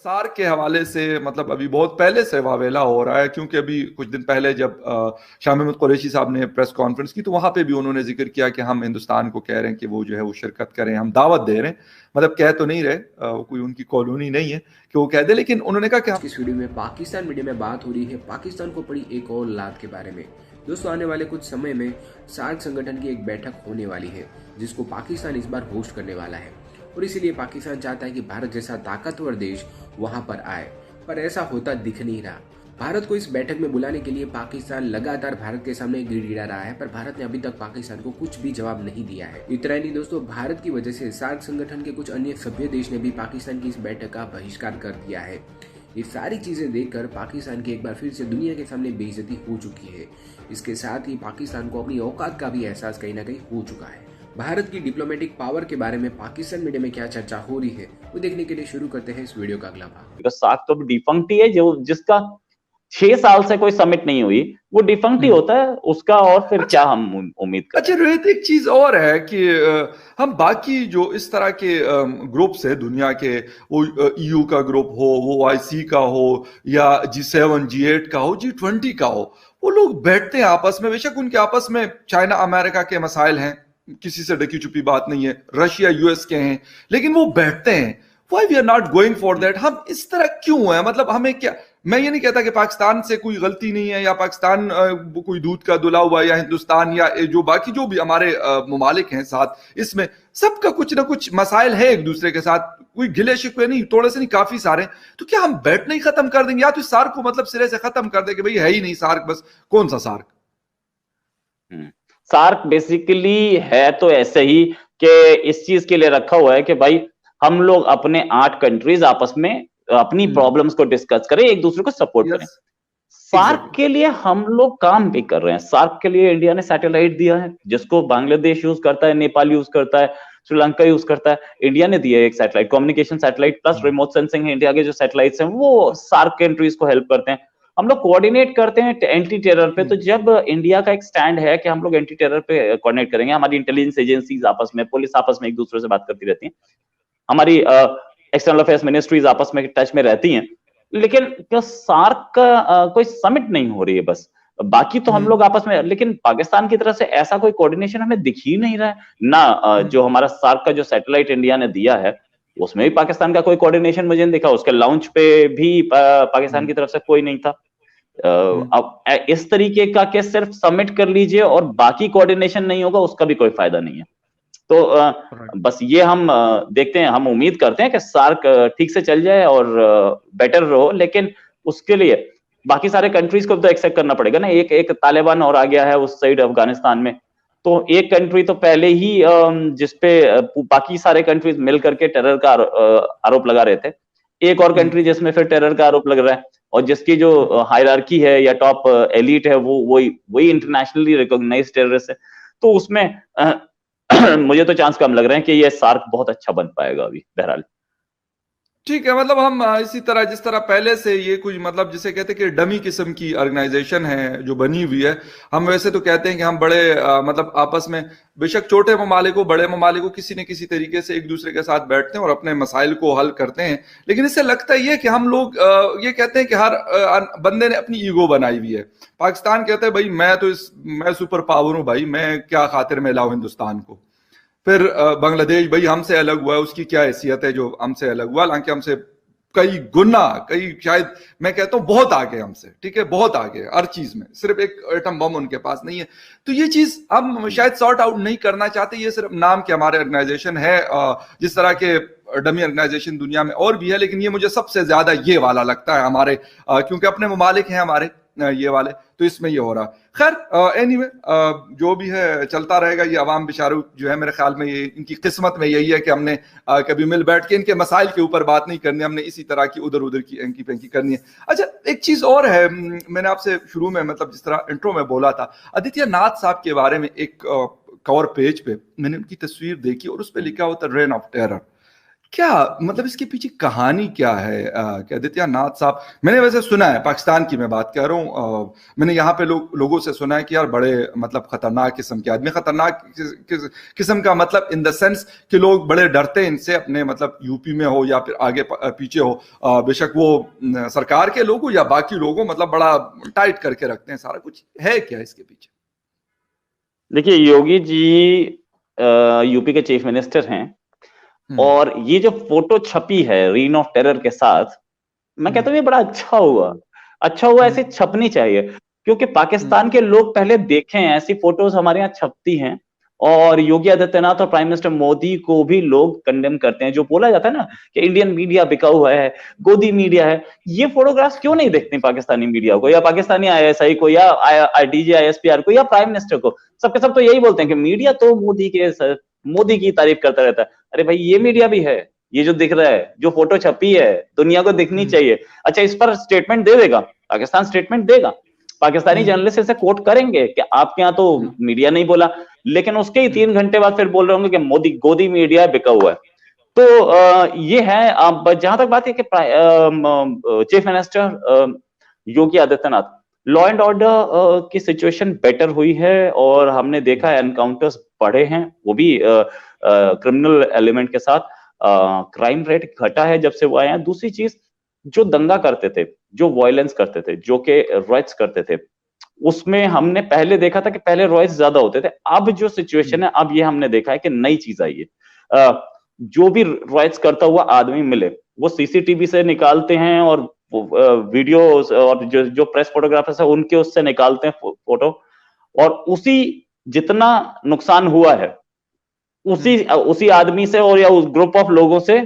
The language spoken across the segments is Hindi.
सार्क के हवाले से मतलब अभी बहुत पहले से वावेला हो रहा है, क्योंकि अभी कुछ दिन पहले जब शाह महमूद कुरैशी साहब ने प्रेस कॉन्फ्रेंस की तो वहां पे भी उन्होंने जिक्र किया कि हम हिंदुस्तान को कह रहे हैं कि वो जो है वो शिरकत करें, हम दावत दे रहे हैं। मतलब कह तो नहीं रहे, वो कोई उनकी कॉलोनी नहीं है कि वो कह दे, लेकिन उन्होंने कहा कि आज हम। की इस वीडियो में पाकिस्तान मीडिया में बात हो रही है पाकिस्तान को पड़ी एक और लात के बारे में। दोस्तों, आने वाले कुछ समय में सार्क संगठन की एक बैठक होने वाली है जिसको पाकिस्तान इस बार होस्ट करने वाला है, और इसीलिए पाकिस्तान चाहता है कि भारत जैसा ताकतवर देश वहां पर आए, पर ऐसा होता दिख नहीं रहा। भारत को इस बैठक में बुलाने के लिए पाकिस्तान लगातार भारत के सामने गिड़गिड़ा रहा है, पर भारत ने अभी तक पाकिस्तान को कुछ भी जवाब नहीं दिया है। इतना ही नहीं दोस्तों, भारत की वजह से सार्क संगठन के कुछ अन्य सभ्य देश ने भी पाकिस्तान की इस बैठक का बहिष्कार कर दिया है। ये सारी चीजें देखकर पाकिस्तान की एक बार फिर से दुनिया के सामने बेइज्जती हो चुकी है। इसके साथ ही पाकिस्तान को अपनी औकात का भी एहसास कहीं ना कहीं हो चुका है। भारत की डिप्लोमेटिक पावर के बारे में पाकिस्तान मीडिया में क्या चर्चा हो रही है, वो देखने के लिए शुरू करते हैं इस वीडियो का अगला भाग। सार्क तो डिफंक्ट ही है, जो जिसका 6 साल से कोई समिट नहीं हुई, वो डिफंक्ट ही होता है उसका। और फिर अच्छा क्या हम उम्मीद करें। अच्छा रोहित, एक चीज और है कि हम बाकी जो इस तरह के ग्रुप्स है दुनिया के, वो ईयू का ग्रुप हो, वो आईसी का हो, या G7 G8 का हो, G20 का हो, वो लोग बैठते हैं आपस में। बेशक उनके आपस में चाइना अमेरिका के मसाइल हैं, किसी से ढकी छुपी बात नहीं है, रशिया यूएस के हैं, लेकिन वो बैठते हैं। Why we are not going for that? हम इस तरह क्यों है? मतलब हमें क्या, मैं ये नहीं कहता कि पाकिस्तान से कोई गलती नहीं है, या पाकिस्तान कोई दूध का धुला हुआ, या हिंदुस्तान, या जो बाकी जो भी हमारे ममालिक हैं साथ, इसमें सबका कुछ ना कुछ मसाइल है एक दूसरे के साथ, कोई गिले शिकवे नहीं, थोड़े से नहीं, काफी सारे। तो क्या हम बैठना ही खत्म कर देंगे, या तो सार्क को मतलब सिरे से खत्म कर दे कि भाई है ही नहीं सार्क, बस कौन सा सार्क? सार्क बेसिकली है तो ऐसे ही कि इस चीज के लिए रखा हुआ है कि भाई हम लोग अपने 8 कंट्रीज आपस में अपनी प्रॉब्लम्स को डिस्कस करें, एक दूसरे को सपोर्ट करें। Yes, SAARC exactly. के लिए हम लोग काम भी कर रहे हैं। सार्क के लिए इंडिया ने सैटेलाइट दिया है, जिसको बांग्लादेश यूज करता है, नेपाल यूज करता है, श्रीलंका यूज करता है। इंडिया ने दिया है एक satellite, communication satellite plus remote sensing है। इंडिया के जो सैटेलाइट्स हैं वो सार्क कंट्रीज को हेल्प करते हैं। हम लोग कोऑर्डिनेट करते हैं एंटी टेरर पे। तो जब इंडिया का एक स्टैंड है कि हम लोग एंटी टेरर पे कोऑर्डिनेट करेंगे, हमारी इंटेलिजेंस एजेंसीज आपस में, पुलिस आपस में एक दूसरे से बात करती रहती है, हमारी एक्सटर्नल अफेयर्स मिनिस्ट्रीज आपस में टच में रहती हैं। लेकिन क्या सार्क का कोई समिट नहीं हो रही है बस, बाकी तो हम लोग आपस में। लेकिन पाकिस्तान की तरफ से ऐसा कोई कोऑर्डिनेशन हमें दिख ही नहीं रहा है ना। जो हमारा सार्क का जो सैटेलाइट इंडिया ने दिया है, उसमें भी पाकिस्तान का कोई कोऑर्डिनेशन मुझे नहीं दिखा। उसके लॉन्च पे भी पाकिस्तान की तरफ से कोई नहीं था। अब इस तरीके का कि सिर्फ सबमिट कर लीजिए और बाकी कोऑर्डिनेशन नहीं होगा, उसका भी कोई फायदा नहीं है। तो बस ये हम देखते हैं, हम उम्मीद करते हैं कि सार्क ठीक से चल जाए और बेटर रहो। लेकिन उसके लिए बाकी सारे कंट्रीज को तो एक्सेप्ट करना पड़ेगा ना। एक एक तालिबान और आ गया है उस साइड अफगानिस्तान में। तो एक कंट्री तो पहले ही जिसपे बाकी सारे कंट्रीज मिल करके टेरर का आरोप लगा रहे थे, एक और कंट्री जिसमें फिर टेरर का आरोप लग रहा है, और जिसकी जो हायरार्की है या टॉप एलिट है वो वही वही इंटरनेशनली रिकॉग्नाइज्ड टेररिस्ट है। तो उसमें मुझे तो चांस कम लग रहे हैं कि ये सार्क बहुत अच्छा बन पाएगा अभी बहरहाल। ठीक है, मतलब हम इसी तरह जिस तरह पहले से ये कुछ मतलब जिसे कहते हैं कि डमी किस्म की ऑर्गेनाइजेशन है जो बनी हुई है, हम वैसे तो कहते हैं कि हम बड़े मतलब आपस में, बेशक छोटे ममालिक हो बड़े ममालिक हो, किसी न किसी तरीके से एक दूसरे के साथ बैठते हैं और अपने मसाइल को हल करते हैं। लेकिन इससे लगता ही है कि हम लोग ये कहते हैं कि हर बंदे ने अपनी ईगो बनाई हुई है। पाकिस्तान कहता है भाई मैं सुपर पावर हूं भाई, मैं क्या खातिर में लाऊं हिंदुस्तान को। फिर बांग्लादेश भाई हमसे अलग हुआ है, उसकी क्या हैसियत है जो हमसे अलग हुआ, हालांकि हमसे कई गुना, कई शायद मैं कहता हूं बहुत आगे हमसे, ठीक है, बहुत आगे हर चीज में, सिर्फ एक एटम बम उनके पास नहीं है। तो ये चीज हम शायद सॉर्ट आउट नहीं करना चाहते। ये सिर्फ नाम के हमारे ऑर्गेनाइजेशन है, जिस तरह के डमी ऑर्गेनाइजेशन दुनिया में और भी है, लेकिन ये मुझे सबसे ज्यादा ये वाला लगता है हमारे, क्योंकि अपने ममालिक हैं हमारे ये वाले, तो इसमें ये हो रहा। खैर एनीवे, जो भी है चलता रहेगा। ये अवाम बेचारू जो है, मेरे ख्याल में ये इनकी किस्मत में यही है कि हमने कभी मिल बैठ के इनके मसाइल के ऊपर बात नहीं करनी, हमने इसी तरह की उधर उधर की एंकी पेंकी करनी है। अच्छा, एक चीज और है, मैंने आपसे शुरू में मतलब जिस तरह इंट्रो में बोला था, आदित्य नाथ साहब के बारे में एक कवर पेज पे मैंने उनकी तस्वीर देखी और उस पर लिखा होता रेन ऑफ टेरर। क्या मतलब इसके पीछे कहानी क्या है क्या आदित्यनाथ साहब? मैंने वैसे सुना है, पाकिस्तान की मैं बात कर रहा हूँ, मैंने यहाँ पे लोगों से सुना है कि यार बड़े मतलब खतरनाक किस्म के आदमी, खतरनाक किस्म का मतलब इन द सेंस कि लोग बड़े डरते हैं इनसे, अपने मतलब यूपी में हो या फिर आगे पीछे हो, बेशक वो सरकार के लोग हो या बाकी लोग हो, मतलब बड़ा टाइट करके रखते हैं सारा कुछ। है क्या इसके पीछे? देखिए, योगी जी यूपी के चीफ मिनिस्टर हैं, और ये जो फोटो छपी है रीन ऑफ टेरर के साथ, मैं कहता हूँ ये बड़ा अच्छा हुआ, ऐसे छपनी चाहिए, क्योंकि पाकिस्तान के लोग पहले देखें ऐसी फोटोज हमारे यहाँ छपती हैं, और योगी आदित्यनाथ और प्राइम मिनिस्टर मोदी को भी लोग कंडेम करते हैं। जो बोला जाता है ना कि इंडियन मीडिया बिका हुआ है, गोदी मीडिया है, ये फोटोग्राफ्स क्यों नहीं देखते पाकिस्तानी मीडिया को, या पाकिस्तानी आईएसआई को, या डीजी आईएसपीआर को, या प्राइम मिनिस्टर को? सबके सब तो यही बोलते हैं कि मीडिया तो मोदी की तारीफ करता रहता है। अरे भाई, ये मीडिया भी है, ये जो दिख रहा है, जो फोटो छपी है, दुनिया को दिखनी चाहिए। अच्छा, इस पर स्टेटमेंट दे देगा पाकिस्तान, स्टेटमेंट देगा, पाकिस्तानी जर्नलिस्ट इसे कोट करेंगे कि आपके यहाँ तो मीडिया नहीं बोला, लेकिन उसके ही 3 घंटे बाद फिर बोल रहे होंगे कि मोदी गोदी मीडिया बिका हुआ है। तो ये है। अब जहां तक बात है कि chief minister Yogi Adityanath, law and order की सिचुएशन बेटर हुई है, और हमने देखा है एनकाउंटर्स बढ़े हैं, वो भी क्रिमिनल एलिमेंट के साथ। क्राइम रेट घटा है जब से वो आए हैं। दूसरी चीज, जो दंगा करते थे, जो वायलेंस करते थे, जो के रॉयट्स करते थे, उसमें हमने पहले देखा था कि पहले रॉयट्स ज्यादा होते थे। अब जो सिचुएशन है, अब ये हमने देखा है कि नई चीज आई है। जो भी रॉयट्स करता हुआ आदमी मिले, वो सीसीटीवी से निकालते हैं, और वीडियो, और जो प्रेस फोटोग्राफर्स है उनके उससे निकालते हैं फोटो, और उसी जितना नुकसान हुआ है उसी आदमी से और या उस ग्रुप ऑफ लोगों से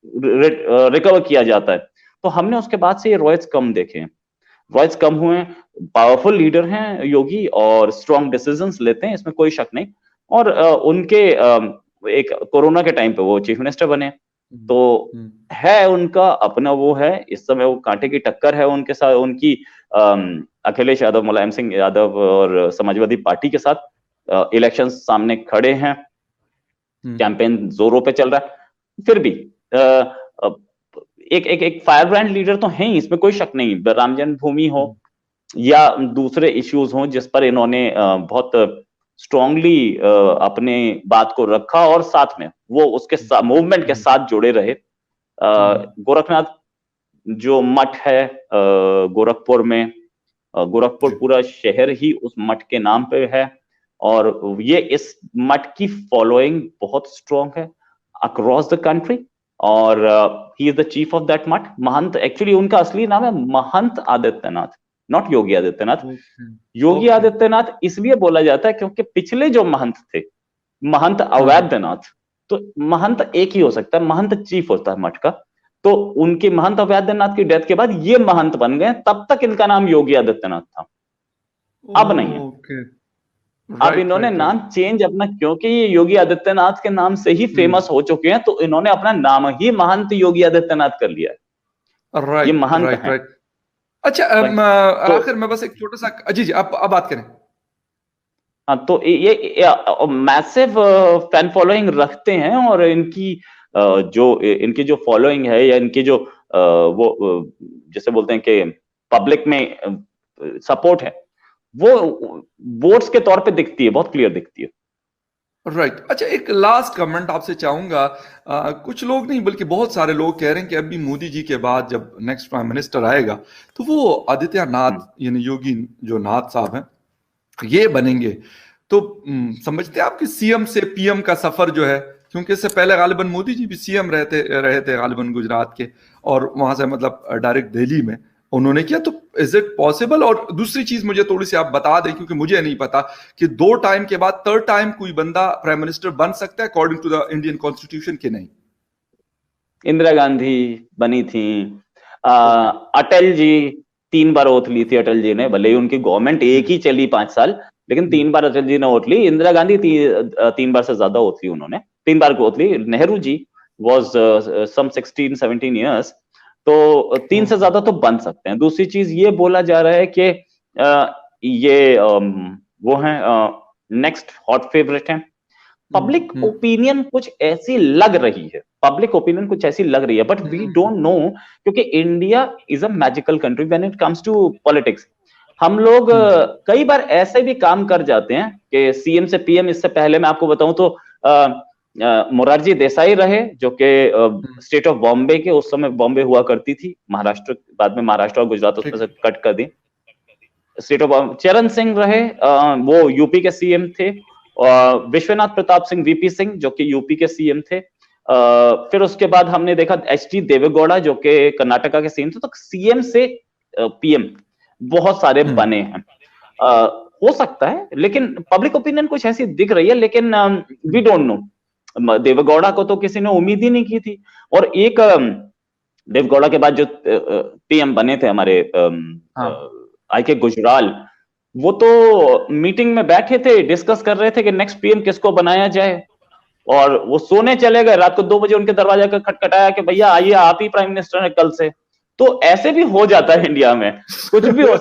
रिकवर किया जाता है। तो हमने उसके बाद से ये रॉयट्स कम देखे हैं, रॉयट्स कम हुए हैं। पावरफुल लीडर हैं योगी, और स्ट्रॉन्ग डिसीजंस लेते हैं, इसमें कोई शक नहीं। और उनके एक कोरोना के टाइम पे वो चीफ मिनिस्टर बने, तो है उनका अपना वो है, इस समय वो कांटे की टक्कर है उनके साथ, उनकी अखिलेश यादव, मुलायम सिंह यादव और समाजवादी पार्टी के साथ इलेक्शन सामने खड़े हैं, कैंपेन जोरों पे चल रहा है। फिर भी एक फायर ब्रांड लीडर तो है ही, इसमें कोई शक नहीं। राम जन्मभूमि हो या दूसरे इश्यूज हो जिस पर इन्होंने बहुत स्ट्रांगली अपने बात को रखा, और साथ में वो उसके मूवमेंट के साथ जुड़े रहे। गोरखनाथ जो मठ है गोरखपुर में, गोरखपुर पूरा शहर ही उस मठ के नाम पे है, और ये इस मठ की फॉलोइंग बहुत स्ट्रॉन्ग है अक्रॉस द कंट्री, और he is the chief of that मठ। महंत, एक्चुअली उनका असली नाम है महंत आदित्यनाथ, नॉट योगी आदित्यनाथ। योगी आदित्यनाथ इसलिए बोला जाता है क्योंकि पिछले जो महंत थे, महंत अवैधनाथ, तो महंत एक ही हो सकता है, महंत चीफ होता है मठ का। तो उनके महंत अवैधनाथ की डेथ के बाद ये महंत बन गए, तब तक इनका नाम योगी आदित्यनाथ था, अब नहीं है। अब इन्होंने नाम चेंज अपना, क्योंकि ये योगी आदित्यनाथ के नाम से ही फेमस हो चुके हैं, तो इन्होंने अपना नाम ही महंत योगी आदित्यनाथ कर लिया है। ये महंत है। अच्छा, आखिर में बस एक छोटा सा, जी आप बात करें। हाँ, तो ये मैसिव फैन फॉलोइंग रखते हैं, और इनकी जो फॉलोइंग है, या इनकी जो वो जैसे बोलते हैं कि पब्लिक में सपोर्ट है, वो वोट्स के तौर पे दिखती है, बहुत क्लियर दिखती है। राइट। अच्छा, एक लास्ट कमेंट आपसे चाहूंगा। कुछ लोग नहीं बल्कि बहुत सारे लोग कह रहे हैं कि अभी मोदी जी के बाद जब नेक्स्ट प्राइम मिनिस्टर आएगा तो वो आदित्यनाथ यानी योगी जो नाथ साहब हैं ये बनेंगे। तो समझते हैं आप कि सीएम से पीएम का सफर जो है, क्योंकि इससे पहले गालिबन मोदी जी भी सीएम रहे थे गालिबन गुजरात के, और वहां से मतलब डायरेक्ट दिल्ली में उन्होंने किया, तो इज इट पॉसिबल? और दूसरी चीज मुझे थोड़ी सी आप बता दें, क्योंकि मुझे नहीं पता कि 2 टाइम के बाद 3rd टाइम कोई बंदा प्राइम मिनिस्टर बन सकता है according to the Indian constitution के नहीं? इंदिरा गांधी बनी थी, अटल जी 3 बार ओथ ली थी अटल जी ने, भले ही उनकी गवर्नमेंट एक ही चली 5 साल, लेकिन 3 बार अटल जी ने ओथ ली। इंदिरा गांधी 3 बार से ज्यादा ओथ ली उन्होंने, 3 बार को ओथ ली। Nehru ji was some 16-17 years, तो 3 से ज्यादा तो बन सकते हैं। दूसरी चीज ये बोला जा रहा है कि ये वो है नेक्स्ट हॉट फेवरेट है, पब्लिक ओपिनियन कुछ ऐसी लग रही है, पब्लिक ओपिनियन कुछ ऐसी लग रही है, बट वी डोंट नो, क्योंकि India is a magical country when it comes to politics. हम लोग कई बार ऐसे भी काम कर जाते हैं कि सीएम से पीएम, इससे पहले मैं आपको बताऊं तो मोरारजी देसाई रहे, जो कि स्टेट ऑफ बॉम्बे के, उस समय बॉम्बे हुआ करती थी, महाराष्ट्र, बाद में महाराष्ट्र और गुजरात उसमें से कट कर दी। स्टेट ऑफ चरण सिंह रहे, वो यूपी के सीएम थे, और विश्वनाथ प्रताप सिंह वीपी सिंह जो कि यूपी के सीएम थे। फिर उसके बाद हमने देखा एचडी देवेगौड़ा जो कि कर्नाटका के सीएम थे। तो सीएम से पीएम बहुत सारे बने हैं, हो सकता है, लेकिन पब्लिक ओपिनियन कुछ ऐसी दिख रही है, लेकिन वी डोंट नो। देवेगौड़ा को तो किसी ने उम्मीद ही नहीं की थी, और एक देवेगौड़ा के बाद जो पीएम बने थे हमारे आई के गुजराल, वो तो मीटिंग में बैठे थे, डिस्कस कर रहे थे कि नेक्स्ट पीएम किसको बनाया जाए, और वो सोने चले गए। रात को 2 बजे उनके दरवाजा का खटखटाया कि भैया आइए, आप ही प्राइम मिनिस्टर हैं कल से। तो ऐसे भी हो जाता है इंडिया में, कुछ भी हो